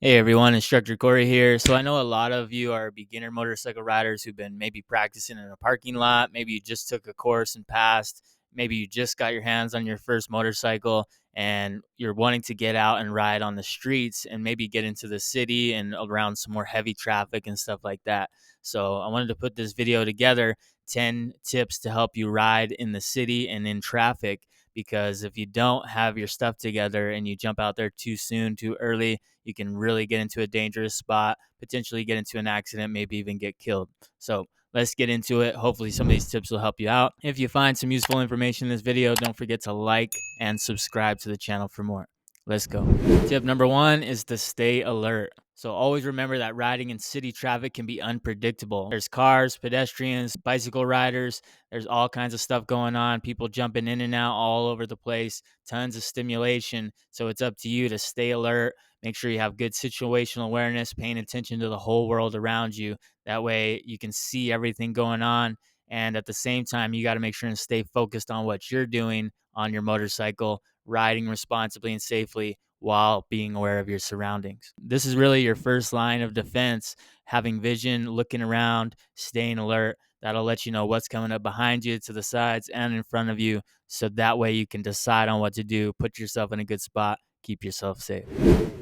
Hey everyone, Instructor Cory here. So I know a lot of you are beginner motorcycle riders who've been maybe practicing in a parking lot. Maybe you just took a course and passed. Maybe you just got your hands on your first motorcycle and you're wanting to get out and ride on the streets and maybe get into the city and around some more heavy traffic and stuff like that. So I wanted to put this video together, 10 tips to help you ride in the city and in traffic, because if you don't have your stuff together and you jump out there too soon, too early, you can really get into a dangerous spot, potentially get into an accident, maybe even get killed. So let's get into it. Hopefully some of these tips will help you out. If you find some useful information in this video, don't forget to like and subscribe to the channel for more. Let's go. Tip number one is to stay alert. So always remember that riding in city traffic can be unpredictable. There's cars, pedestrians, bicycle riders. There's all kinds of stuff going on. People jumping in and out all over the place. Tons of stimulation. So it's up to you to stay alert. Make sure you have good situational awareness, paying attention to the whole world around you. That way you can see everything going on. And at the same time, you got to make sure and stay focused on what you're doing on your motorcycle, riding responsibly and safely while being aware of your surroundings. This is really your first line of defense, having vision, looking around, staying alert. That'll let you know what's coming up behind you, to the sides, and in front of you. So that way you can decide on what to do, put yourself in a good spot, keep yourself safe.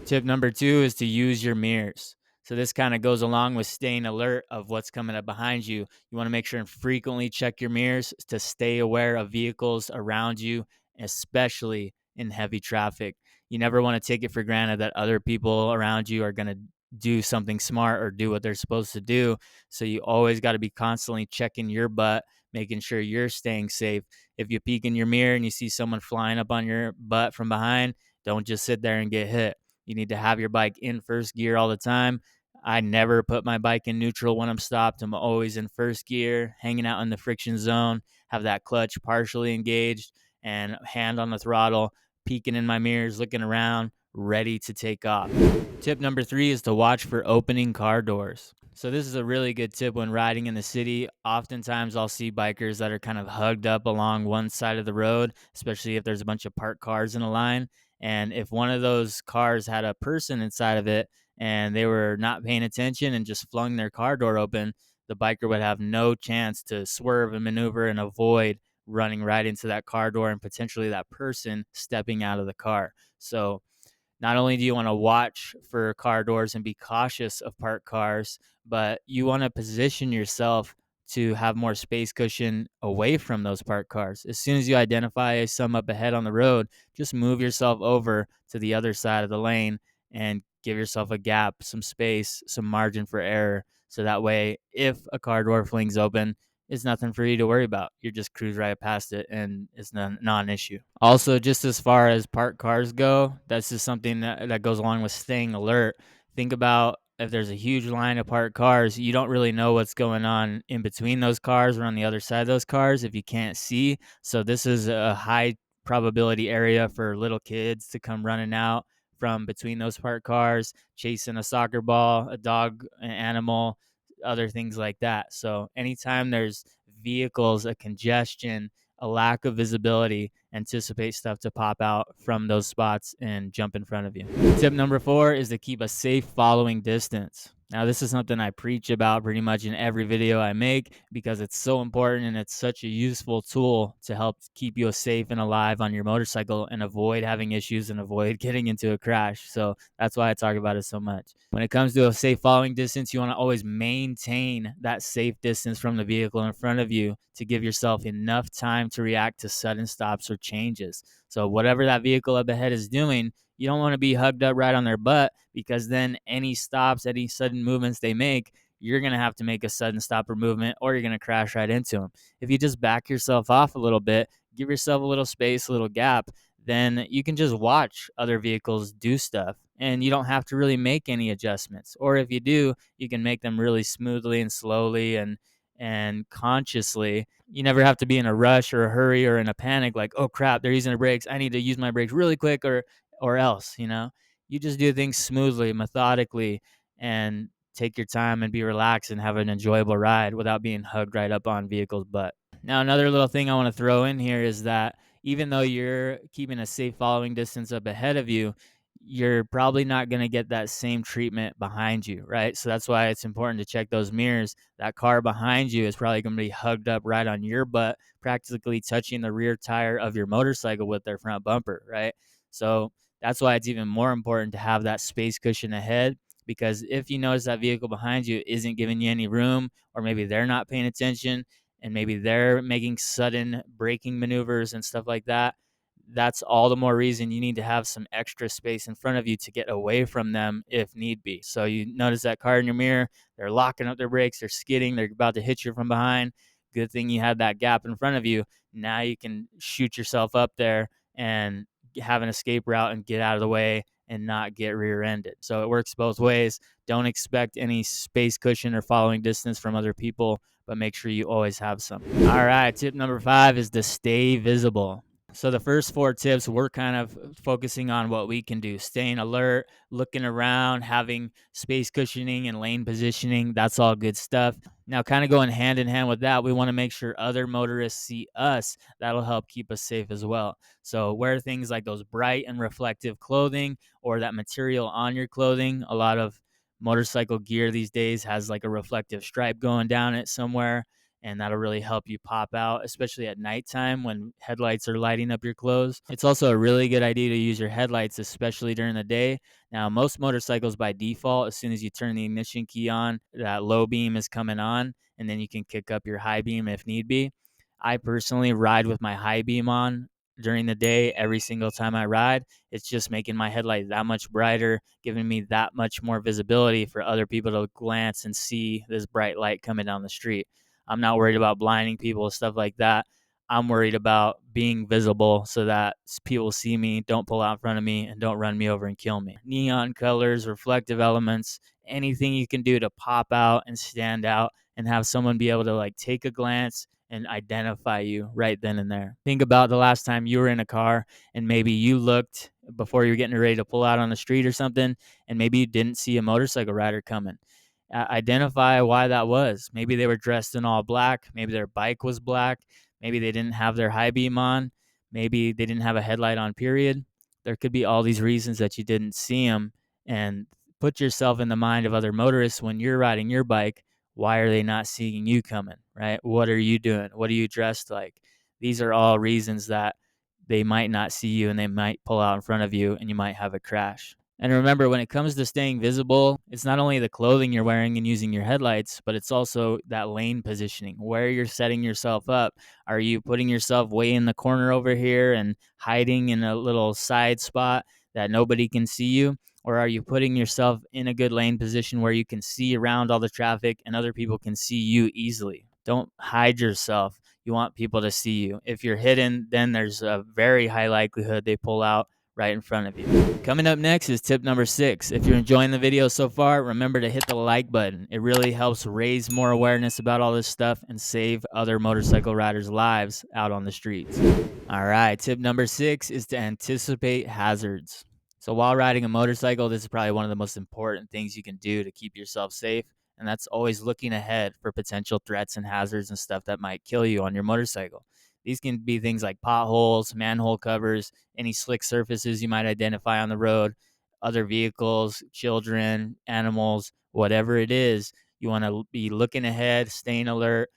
Tip number two is to use your mirrors. So this kind of goes along with staying alert of what's coming up behind you. You want to make sure and frequently check your mirrors to stay aware of vehicles around you, especially in heavy traffic. You never want to take it for granted that other people around you are going to do something smart or do what they're supposed to do. So you always got to be constantly checking your butt, making sure you're staying safe. If you peek in your mirror and you see someone flying up on your butt from behind, don't just sit there and get hit. You need to have your bike in first gear all the time. I never put my bike in neutral when I'm stopped. I'm always in first gear, hanging out in the friction zone, have that clutch partially engaged and hand on the throttle, peeking in my mirrors, looking around, ready to take off. Tip number three is to watch for opening car doors. So this is a really good tip when riding in the city. Oftentimes I'll see bikers that are kind of hugged up along one side of the road, especially if there's a bunch of parked cars in a line. And if one of those cars had a person inside of it and they were not paying attention and just flung their car door open, the biker would have no chance to swerve and maneuver and avoid running right into that car door and potentially that person stepping out of the car. So not only do you want to watch for car doors and be cautious of parked cars, but you want to position yourself to have more space cushion away from those parked cars. As soon as you identify some up ahead on the road, just move yourself over to the other side of the lane and give yourself a gap, some space, some margin for error. So that way, if a car door flings open, it's nothing for you to worry about. You just cruise right past it and it's non-issue. Also, just as far as parked cars go, that's just something that goes along with staying alert. Think about if there's a huge line of parked cars, you don't really know what's going on in between those cars or on the other side of those cars if you can't see. So this is a high probability area for little kids to come running out from between those parked cars, chasing a soccer ball, a dog, an animal, other things like that. So anytime there's vehicles, a congestion, a lack of visibility, anticipate stuff to pop out from those spots and jump in front of you. Tip number four is to keep a safe following distance. Now, this is something I preach about pretty much in every video I make because it's so important and it's such a useful tool to help keep you safe and alive on your motorcycle and avoid having issues and avoid getting into a crash. So that's why I talk about it so much. When it comes to a safe following distance, you want to always maintain that safe distance from the vehicle in front of you to give yourself enough time to react to sudden stops or changes. So whatever that vehicle up ahead is doing, you don't want to be hugged up right on their butt, because then any stops, any sudden movements they make, you're going to have to make a sudden stop or movement, or you're going to crash right into them. If you just back yourself off a little bit, give yourself a little space, a little gap, then you can just watch other vehicles do stuff and you don't have to really make any adjustments. Or if you do, you can make them really smoothly and slowly and consciously. You never have to be in a rush or a hurry or in a panic like, oh crap, they're using the brakes, I need to use my brakes really quick, or else, you just do things smoothly, methodically, and take your time and be relaxed and have an enjoyable ride without being hugged right up on vehicles' butt. Now, another little thing I want to throw in here is that even though you're keeping a safe following distance up ahead of you, you're probably not going to get that same treatment behind you, right? So that's why it's important to check those mirrors. That car behind you is probably going to be hugged up right on your butt, practically touching the rear tire of your motorcycle with their front bumper, right? So that's why it's even more important to have that space cushion ahead, because if you notice that vehicle behind you isn't giving you any room, or maybe they're not paying attention and maybe they're making sudden braking maneuvers and stuff like that, that's all the more reason you need to have some extra space in front of you to get away from them if need be. So you notice that car in your mirror, they're locking up their brakes, they're skidding, they're about to hit you from behind. Good thing you had that gap in front of you. Now you can shoot yourself up there and have an escape route and get out of the way and not get rear-ended. So it works both ways. Don't expect any space cushion or following distance from other people, but make sure you always have some. All right, tip number 5 is to stay visible. So the first 4 tips, we're kind of focusing on what we can do, staying alert, looking around, having space cushioning and lane positioning. That's all good stuff. Now, kind of going hand in hand with that, we want to make sure other motorists see us. That'll help keep us safe as well. So wear things like those bright and reflective clothing, or that material on your clothing. A lot of motorcycle gear these days has like a reflective stripe going down it somewhere, and that'll really help you pop out, especially at nighttime when headlights are lighting up your clothes. It's also a really good idea to use your headlights, especially during the day. Now, most motorcycles by default, as soon as you turn the ignition key on, that low beam is coming on, and then you can kick up your high beam if need be. I personally ride with my high beam on during the day every single time I ride. It's just making my headlight that much brighter, giving me that much more visibility for other people to glance and see this bright light coming down the street. I'm not worried about blinding people, stuff like that. I'm worried about being visible so that people see me, don't pull out in front of me, and don't run me over and kill me. Neon colors, reflective elements, anything you can do to pop out and stand out and have someone be able to like take a glance and identify you right then and there. Think about the last time you were in a car and maybe you looked before you were getting ready to pull out on the street or something, and maybe you didn't see a motorcycle rider coming. Identify why that was. Maybe they were dressed in all black. Maybe their bike was black. Maybe they didn't have their high beam on. Maybe they didn't have a headlight on, period. There could be all these reasons that you didn't see them. And put yourself in the mind of other motorists when you're riding your bike. Why are they not seeing you coming, right? What are you doing? What are you dressed like? These are all reasons that they might not see you and they might pull out in front of you and you might have a crash. And remember, when it comes to staying visible, it's not only the clothing you're wearing and using your headlights, but it's also that lane positioning, where you're setting yourself up. Are you putting yourself way in the corner over here and hiding in a little side spot that nobody can see you? Or are you putting yourself in a good lane position where you can see around all the traffic and other people can see you easily? Don't hide yourself. You want people to see you. If you're hidden, then there's a very high likelihood they pull out right in front of you. Coming up next is tip number 6. If you're enjoying the video so far, remember to hit the like button. It really helps raise more awareness about all this stuff and save other motorcycle riders' lives out on the streets. All right, tip number 6 is to anticipate hazards. So while riding a motorcycle, this is probably one of the most important things you can do to keep yourself safe, and that's always looking ahead for potential threats and hazards and stuff that might kill you on your motorcycle. These can be things like potholes, manhole covers, any slick surfaces you might identify on the road, other vehicles, children, animals, whatever it is. You want to be looking ahead, staying alert,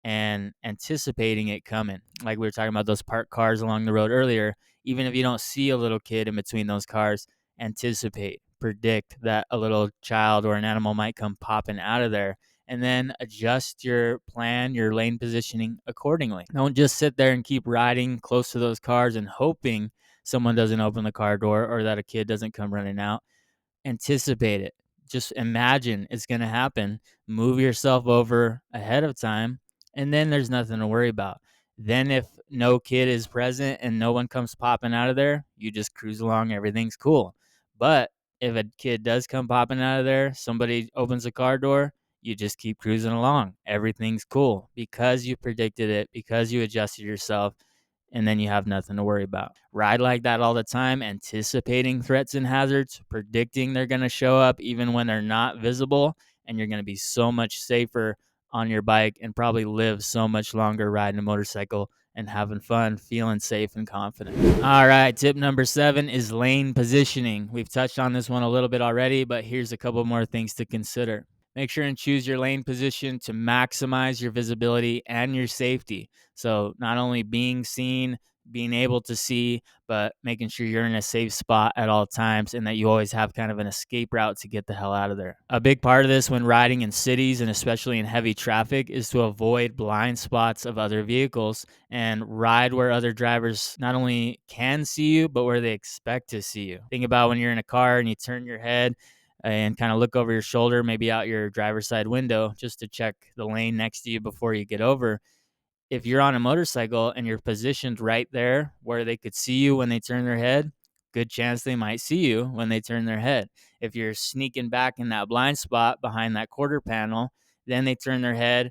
and anticipating it coming. Like we were talking about those parked cars along the road earlier. Even if you don't see a little kid in between those cars, anticipate, predict that a little child or an animal might come popping out of there, and then adjust your plan, your lane positioning accordingly. Don't just sit there and keep riding close to those cars and hoping someone doesn't open the car door or that a kid doesn't come running out. Anticipate it. Just imagine it's going to happen. Move yourself over ahead of time, and then there's nothing to worry about. Then, if no kid is present and no one comes popping out of there, you just cruise along. Everything's cool. But if a kid does come popping out of there, somebody opens the car door, you just keep cruising along. Everything's cool because you predicted it, because you adjusted yourself, and then you have nothing to worry about. Ride like that all the time, anticipating threats and hazards, predicting they're going to show up even when they're not visible, and you're going to be so much safer on your bike and probably live so much longer riding a motorcycle and having fun, feeling safe and confident. All right, tip number 7 is lane positioning. We've touched on this one a little bit already, but here's a couple more things to consider. Make sure and choose your lane position to maximize your visibility and your safety. So, not only being seen, being able to see, but making sure you're in a safe spot at all times and that you always have kind of an escape route to get the hell out of there. A big part of this when riding in cities and especially in heavy traffic is to avoid blind spots of other vehicles and ride where other drivers not only can see you, but where they expect to see you. Think about when you're in a car and you turn your head and kind of look over your shoulder, maybe out your driver's side window, just to check the lane next to you before you get over. If you're on a motorcycle and you're positioned right there where they could see you when they turn their head, good chance they might see you when they turn their head. If you're sneaking back in that blind spot behind that quarter panel, then they turn their head,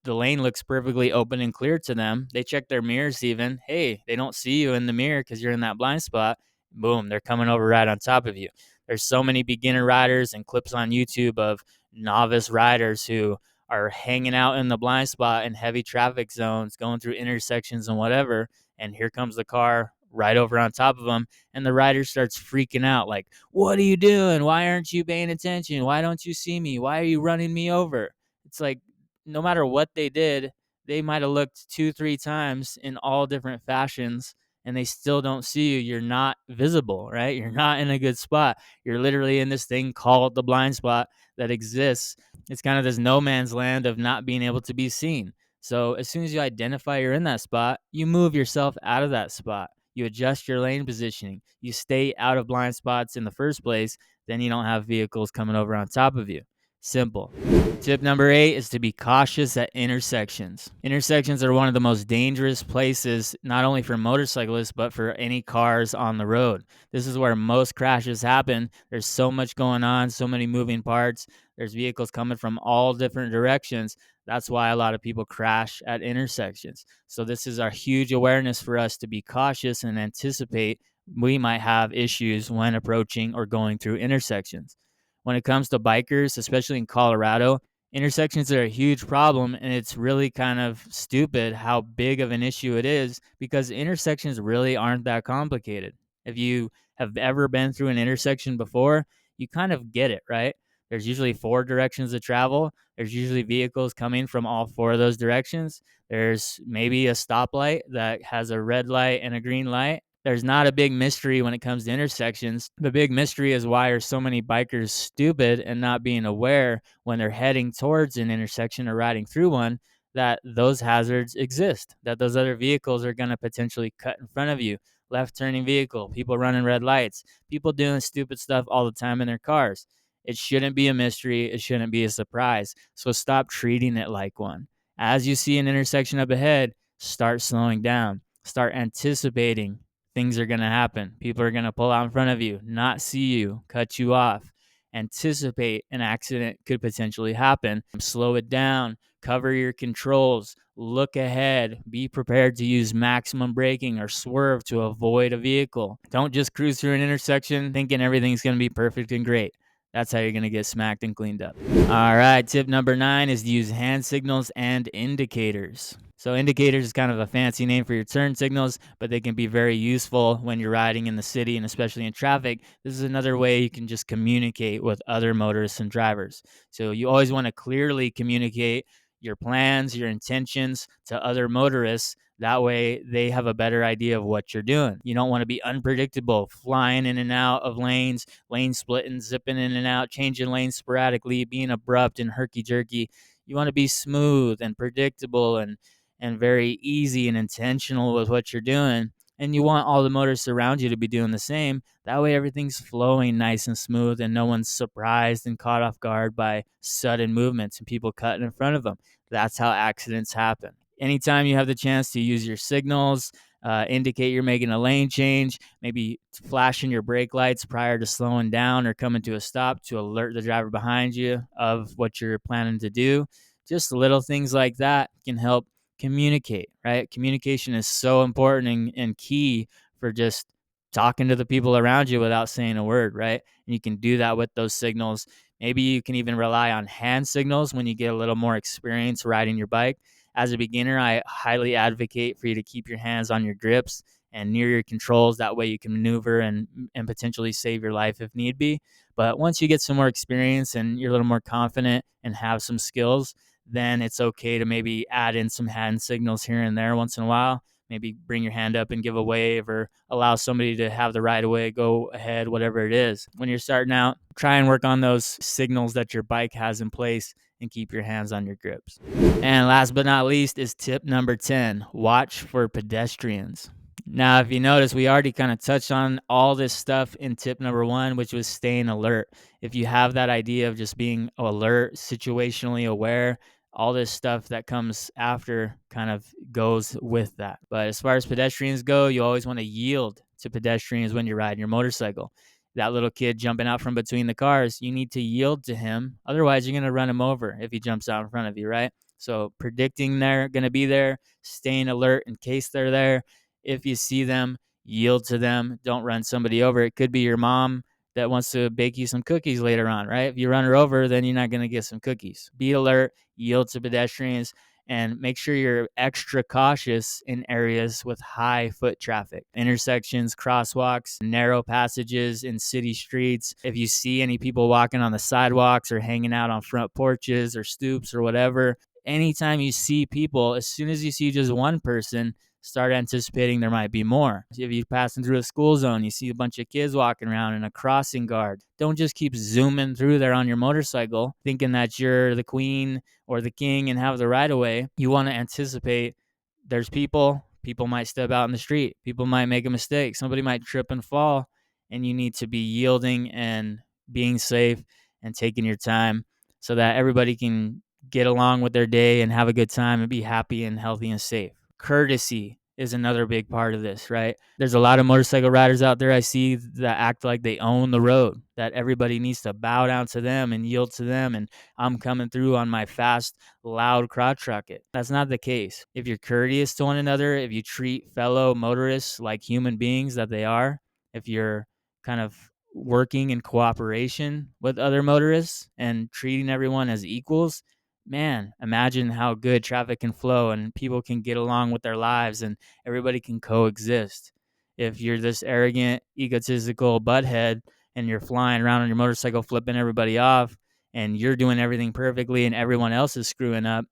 the lane looks perfectly open and clear to them. They check their mirrors even. Hey, they don't see you in the mirror because you're in that blind spot. Boom, they're coming over right on top of you. There's so many beginner riders and clips on YouTube of novice riders who are hanging out in the blind spot in heavy traffic zones, going through intersections and whatever. And here comes the car right over on top of them. And the rider starts freaking out like, what are you doing? Why aren't you paying attention? Why don't you see me? Why are you running me over? It's like, no matter what they did, they might have looked 2, 3 times in all different fashions and they still don't see you. You're not visible, right? You're not in a good spot. You're literally in this thing called the blind spot that exists. It's kind of this no man's land of not being able to be seen. So as soon as you identify you're in that spot, you move yourself out of that spot. You adjust your lane positioning. You stay out of blind spots in the first place. Then you don't have vehicles coming over on top of you. Simple. Tip number 8 is to be cautious at intersections. Intersections are one of the most dangerous places, not only for motorcyclists, but for any cars on the road. This is where most crashes happen. There's so much going on, so many moving parts. There's vehicles coming from all different directions. That's why a lot of people crash at intersections. So this is our huge awareness for us to be cautious and anticipate we might have issues when approaching or going through intersections. When it comes to bikers, especially in Colorado, intersections are a huge problem, and it's really kind of stupid how big of an issue it is because intersections really aren't that complicated. If you have ever been through an intersection before, you kind of get it, right? There's usually 4 directions of travel. There's usually vehicles coming from all 4 of those directions. There's maybe a stoplight that has a red light and a green light. There's not a big mystery when it comes to intersections. The big mystery is why are so many bikers stupid and not being aware when they're heading towards an intersection or riding through one that those hazards exist, that those other vehicles are going to potentially cut in front of you. Left turning vehicle, people running red lights, people doing stupid stuff all the time in their cars. It shouldn't be a mystery. It shouldn't be a surprise. So stop treating it like one. As you see an intersection up ahead, start slowing down. Start anticipating things are going to happen. People are going to pull out in front of you, not see you, cut you off. Anticipate an accident could potentially happen. Slow it down. Cover your controls. Look ahead. Be prepared to use maximum braking or swerve to avoid a vehicle. Don't just cruise through an intersection thinking everything's going to be perfect and great. That's how you're going to get smacked and cleaned up. All right, tip number 9 is to use hand signals and indicators. So indicators is kind of a fancy name for your turn signals, but they can be very useful when you're riding in the city and especially in traffic. This is another way you can just communicate with other motorists and drivers. So you always want to clearly communicate your plans, your intentions to other motorists. That way they have a better idea of what you're doing. You don't want to be unpredictable, flying in and out of lanes, lane splitting, zipping in and out, changing lanes sporadically, being abrupt and herky-jerky. You want to be smooth and predictable and very easy and intentional with what you're doing. And you want all the motorists around you to be doing the same. That way everything's flowing nice and smooth and no one's surprised and caught off guard by sudden movements and people cutting in front of them. That's how accidents happen. Anytime you have the chance to use your signals, indicate you're making a lane change, maybe flashing your brake lights prior to slowing down or coming to a stop to alert the driver behind you of what you're planning to do. Just little things like that can help communicate, right? Communication is so important and key for just talking to the people around you without saying a word, right? And you can do that with those signals. Maybe you can even rely on hand signals when you get a little more experience riding your bike. As a beginner, I highly advocate for you to keep your hands on your grips and near your controls. That way you can maneuver and potentially save your life if need be. But once you get some more experience and you're a little more confident and have some skills, then it's okay to maybe add in some hand signals here and there once in a while. Maybe bring your hand up and give a wave, or allow somebody to have the right of way, go ahead, whatever it is. When you're starting out, try and work on those signals that your bike has in place and keep your hands on your grips. And last but not least is tip number 10, watch for pedestrians. Now, if you notice, we already kind of touched on all this stuff in tip number 1, which was staying alert. If you have that idea of just being alert, situationally aware, all this stuff that comes after kind of goes with that. But as far as pedestrians go, you always want to yield to pedestrians when you're riding your motorcycle. That little kid jumping out from between the cars, you need to yield to him. Otherwise, you're going to run him over if he jumps out in front of you, right? So predicting they're going to be there, staying alert in case they're there. If you see them, yield to them. Don't run somebody over. It could be your mom that wants to bake you some cookies later on, right? If you run her over, then you're not going to get some cookies. Be alert, yield to pedestrians, and make sure you're extra cautious in areas with high foot traffic. Intersections, crosswalks, narrow passages in city streets. If you see any people walking on the sidewalks or hanging out on front porches or stoops or whatever, anytime you see people, as soon as you see just one person, start anticipating there might be more. If you're passing through a school zone, you see a bunch of kids walking around in a crossing guard. Don't just keep zooming through there on your motorcycle thinking that you're the queen or the king and have the right of way. You want to anticipate there's people. People might step out in the street. People might make a mistake. Somebody might trip and fall, and you need to be yielding and being safe and taking your time so that everybody can get along with their day and have a good time and be happy and healthy and safe. Courtesy is another big part of this, right? There's a lot of motorcycle riders out there I see that act like they own the road, that everybody needs to bow down to them and yield to them, and I'm coming through on my fast, loud crotch rocket. That's not the case. If you're courteous to one another, if you treat fellow motorists like human beings that they are, if you're kind of working in cooperation with other motorists and treating everyone as equals, man, imagine how good traffic can flow and people can get along with their lives and everybody can coexist. If you're this arrogant, egotistical butthead and you're flying around on your motorcycle, flipping everybody off, and you're doing everything perfectly and everyone else is screwing up,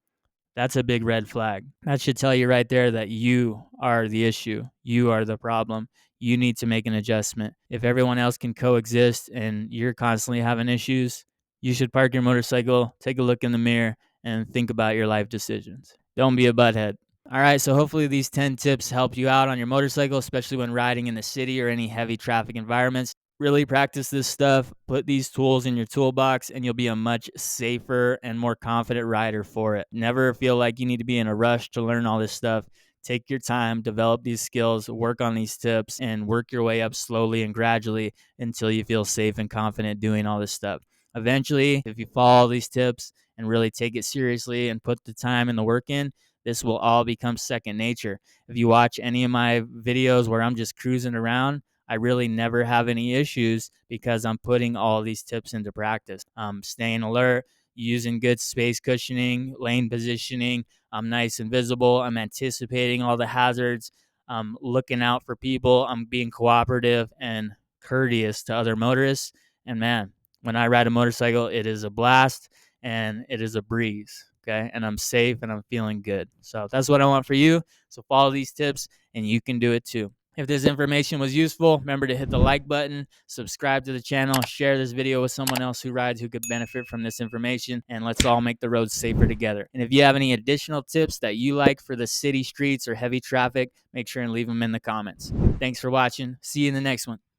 that's a big red flag. That should tell you right there that you are the issue. You are the problem. You need to make an adjustment. If everyone else can coexist and you're constantly having issues, you should park your motorcycle, take a look in the mirror, and think about your life decisions. Don't be a butthead. All right, so hopefully these 10 tips helped you out on your motorcycle, especially when riding in the city or any heavy traffic environments. Really practice this stuff, put these tools in your toolbox, and you'll be a much safer and more confident rider for it. Never feel like you need to be in a rush to learn all this stuff. Take your time, develop these skills, work on these tips, and work your way up slowly and gradually until you feel safe and confident doing all this stuff. Eventually, if you follow these tips and really take it seriously and put the time and the work in, this will all become second nature. If you watch any of my videos where I'm just cruising around, I really never have any issues because I'm putting all these tips into practice. I'm staying alert, using good space cushioning, lane positioning. I'm nice and visible. I'm anticipating all the hazards. I'm looking out for people. I'm being cooperative and courteous to other motorists. And man, when I ride a motorcycle, it is a blast and it is a breeze. Okay. And I'm safe and I'm feeling good. So that's what I want for you. So follow these tips and you can do it too. If this information was useful, remember to hit the like button, subscribe to the channel, share this video with someone else who rides who could benefit from this information, and let's all make the roads safer together. And if you have any additional tips that you like for the city streets or heavy traffic, make sure and leave them in the comments. Thanks for watching. See you in the next one.